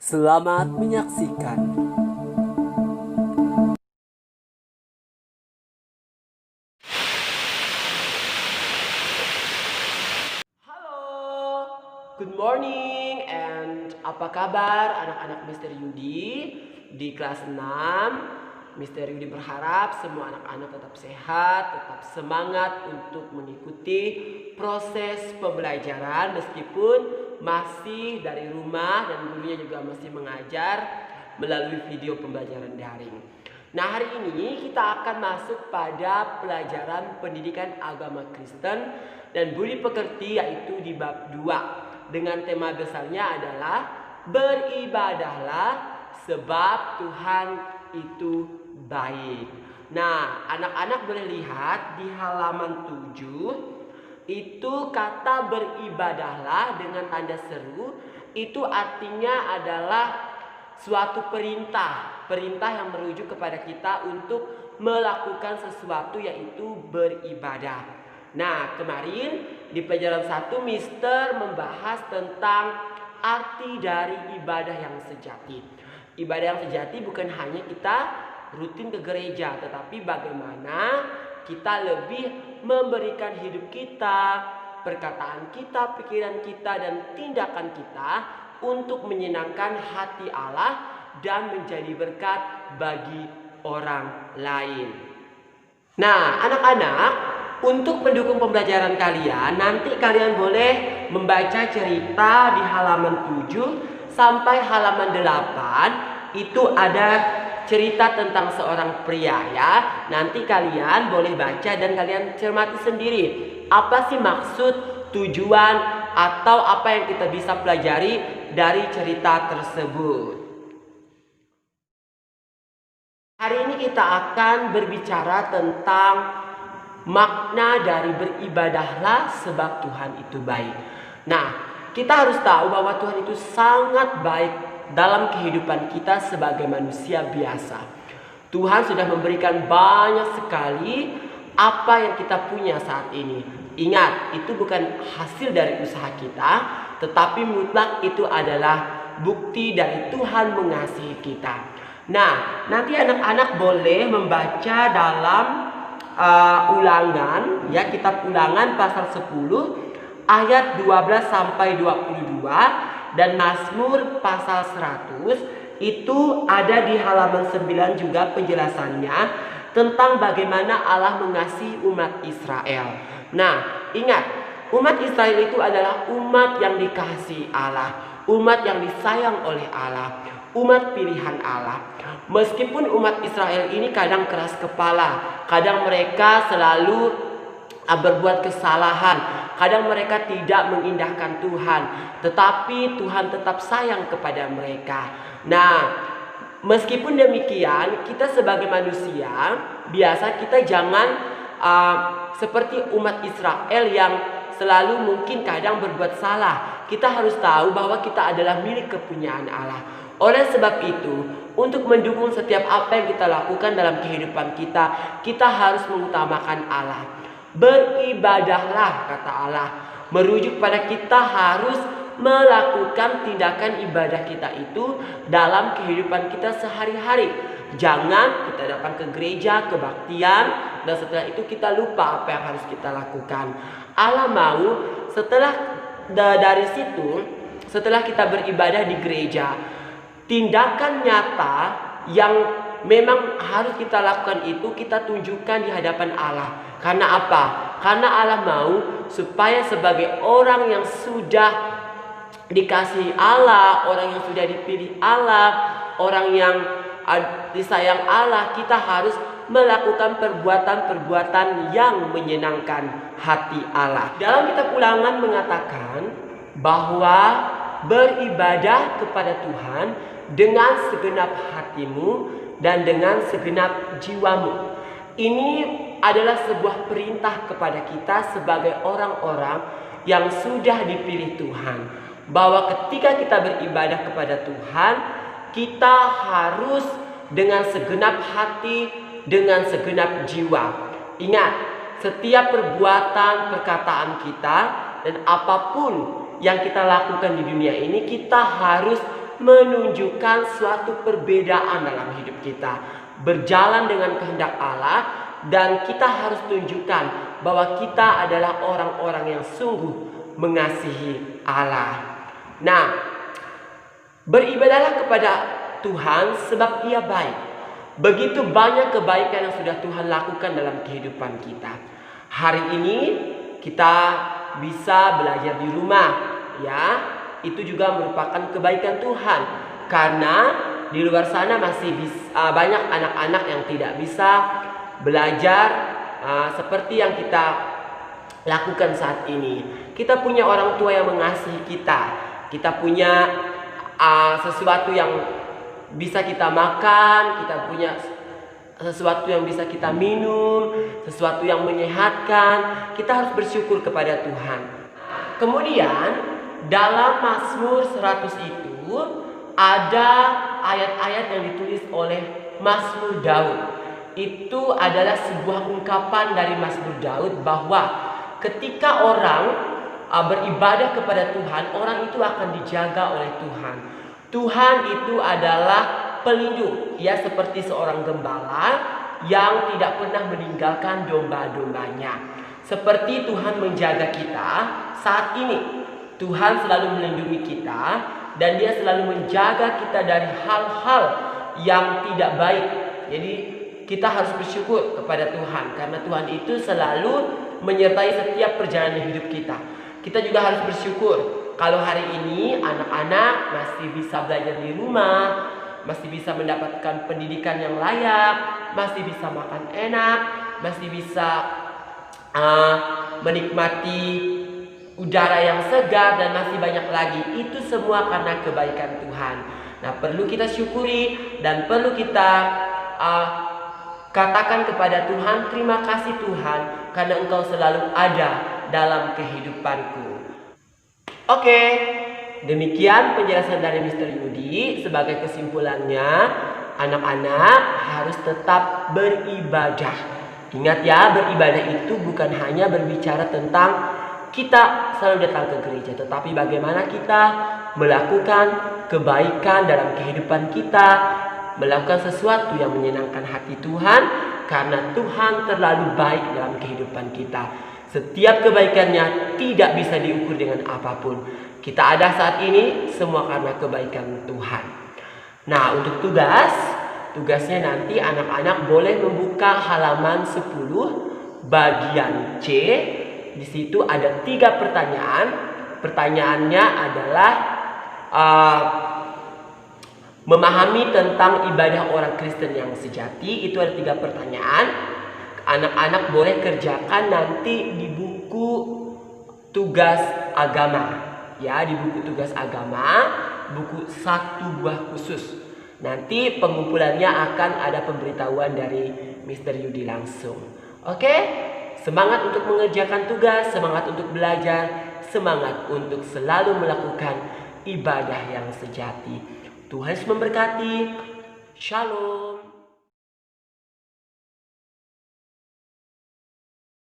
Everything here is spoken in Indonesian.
Selamat menyaksikan. Halo, good morning and apa kabar anak-anak Mister Yudi di kelas 6? Mister Yudi berharap semua anak-anak tetap sehat, tetap semangat untuk mengikuti proses pembelajaran meskipun masih dari rumah dan gurunya juga masih mengajar melalui video pembelajaran daring. Nah, hari ini kita akan masuk pada pelajaran pendidikan agama Kristen dan budi pekerti, yaitu di bab 2 dengan tema besarnya adalah beribadahlah sebab Tuhan itu baik. Nah, anak-anak boleh lihat di halaman 7 itu kata beribadahlah dengan tanda seru itu artinya adalah suatu perintah yang merujuk kepada kita untuk melakukan sesuatu, yaitu beribadah. Nah, kemarin di pelajaran 1 Mister membahas tentang arti dari ibadah yang sejati. Ibadah yang sejati bukan hanya kita rutin ke gereja, tetapi bagaimana kita lebih memberikan hidup kita, perkataan kita, pikiran kita, dan tindakan kita untuk menyenangkan hati Allah dan menjadi berkat bagi orang lain. Nah, anak-anak, untuk mendukung pembelajaran kalian, nanti kalian boleh membaca cerita di halaman 7 sampai halaman 8. Itu ada cerita tentang seorang pria ya. Nanti kalian boleh baca dan kalian cermati sendiri. Apa sih maksud, tujuan, atau apa yang kita bisa pelajari dari cerita tersebut. Hari ini kita akan berbicara tentang makna dari beribadahlah sebab Tuhan itu baik. Nah, kita harus tahu bahwa Tuhan itu sangat baik dalam kehidupan kita sebagai manusia biasa. Tuhan sudah memberikan banyak sekali apa yang kita punya saat ini. Ingat, itu bukan hasil dari usaha kita, tetapi mutlak itu adalah bukti dari Tuhan mengasihi kita. Nah, nanti anak-anak boleh membaca dalam ulangan ya, kitab Ulangan pasal 10 ayat 12 sampai 22 dan Mazmur pasal 100. Itu ada di halaman 9 juga penjelasannya tentang bagaimana Allah mengasihi umat Israel. Nah, ingat, umat Israel itu adalah umat yang dikasihi Allah, umat yang disayang oleh Allah, umat pilihan Allah. Meskipun umat Israel ini kadang keras kepala, kadang mereka selalu berbuat kesalahan, kadang mereka tidak mengindahkan Tuhan, tetapi Tuhan tetap sayang kepada mereka. Nah, meskipun demikian, kita sebagai manusia biasa kita jangan seperti umat Israel yang selalu mungkin kadang berbuat salah. Kita harus tahu bahwa kita adalah milik kepunyaan Allah. Oleh sebab itu, untuk mendukung setiap apa yang kita lakukan dalam kehidupan kita, kita harus mengutamakan Allah. Beribadahlah, kata Allah, merujuk pada kita harus melakukan tindakan ibadah kita itu dalam kehidupan kita sehari-hari. Jangan kita datang ke gereja, kebaktian, dan setelah itu kita lupa apa yang harus kita lakukan. Allah mau setelah dari situ, setelah kita beribadah di gereja, tindakan nyata yang memang harus kita lakukan itu kita tunjukkan di hadapan Allah. Karena apa? Karena Allah mau supaya sebagai orang yang sudah dikasihi Allah, orang yang sudah dipilih Allah, orang yang disayang Allah, kita harus melakukan perbuatan-perbuatan yang menyenangkan hati Allah. Dalam kitab Ulangan mengatakan bahwa beribadah kepada Tuhan dengan segenap hatimu dan dengan segenap jiwamu. Ini adalah sebuah perintah kepada kita sebagai orang-orang yang sudah dipilih Tuhan, bahwa ketika kita beribadah kepada Tuhan, kita harus dengan segenap hati, dengan segenap jiwa. Ingat, setiap perbuatan, perkataan kita, dan apapun yang kita lakukan di dunia ini, kita harus menunjukkan suatu perbedaan dalam hidup kita, berjalan dengan kehendak Allah, dan kita harus tunjukkan bahwa kita adalah orang-orang yang sungguh mengasihi Allah. Nah, beribadahlah kepada Tuhan sebab Ia baik. Begitu banyak kebaikan yang sudah Tuhan lakukan dalam kehidupan kita. Hari ini kita bisa belajar di rumah, ya. Itu juga merupakan kebaikan Tuhan, karena di luar sana masih banyak anak-anak yang tidak bisa belajar seperti yang kita lakukan saat ini. Kita punya orang tua yang mengasihi kita. Kita punya sesuatu yang bisa kita makan, kita punya sesuatu yang bisa kita minum, sesuatu yang menyehatkan. Kita harus bersyukur kepada Tuhan. Kemudian dalam Mazmur 100 itu ada ayat-ayat yang ditulis oleh Mazmur Daud. Itu adalah sebuah ungkapan dari Mazmur Daud bahwa ketika orang beribadah kepada Tuhan, orang itu akan dijaga oleh Tuhan. Tuhan itu adalah pelindung. Ia seperti seorang gembala yang tidak pernah meninggalkan domba-dombanya. Seperti Tuhan menjaga kita saat ini. Tuhan selalu melindungi kita, dan Dia selalu menjaga kita dari hal-hal yang tidak baik. Jadi kita harus bersyukur kepada Tuhan, karena Tuhan itu selalu menyertai setiap perjalanan hidup kita. Kita juga harus bersyukur kalau hari ini anak-anak masih bisa belajar di rumah, masih bisa mendapatkan pendidikan yang layak, masih bisa makan enak, masih bisa menikmati udara yang segar, dan masih banyak lagi. Itu semua karena kebaikan Tuhan. Nah, perlu kita syukuri dan perlu kita katakan kepada Tuhan, terima kasih Tuhan, karena Engkau selalu ada dalam kehidupanku. Oke, demikian penjelasan dari Mr. Yudi. Sebagai kesimpulannya, anak-anak harus tetap beribadah. Ingat ya, beribadah itu bukan hanya berbicara tentang kita selalu datang ke gereja, tetapi bagaimana kita melakukan kebaikan dalam kehidupan kita, melakukan sesuatu yang menyenangkan hati Tuhan, karena Tuhan terlalu baik dalam kehidupan kita. Setiap kebaikannya tidak bisa diukur dengan apapun. Kita ada saat ini semua karena kebaikan Tuhan. Nah, untuk tugasnya nanti anak-anak boleh membuka halaman 10 bagian C. Di situ ada 3 pertanyaan. Pertanyaannya adalah memahami tentang ibadah orang Kristen yang sejati. Itu ada 3 pertanyaan. Anak-anak boleh kerjakan nanti di buku tugas agama. Ya, di buku tugas agama, buku 1 buah khusus. Nanti pengumpulannya akan ada pemberitahuan dari Mr. Yudi langsung. Oke? Semangat untuk mengerjakan tugas, semangat untuk belajar, semangat untuk selalu melakukan ibadah yang sejati. Tuhan memberkati. Shalom.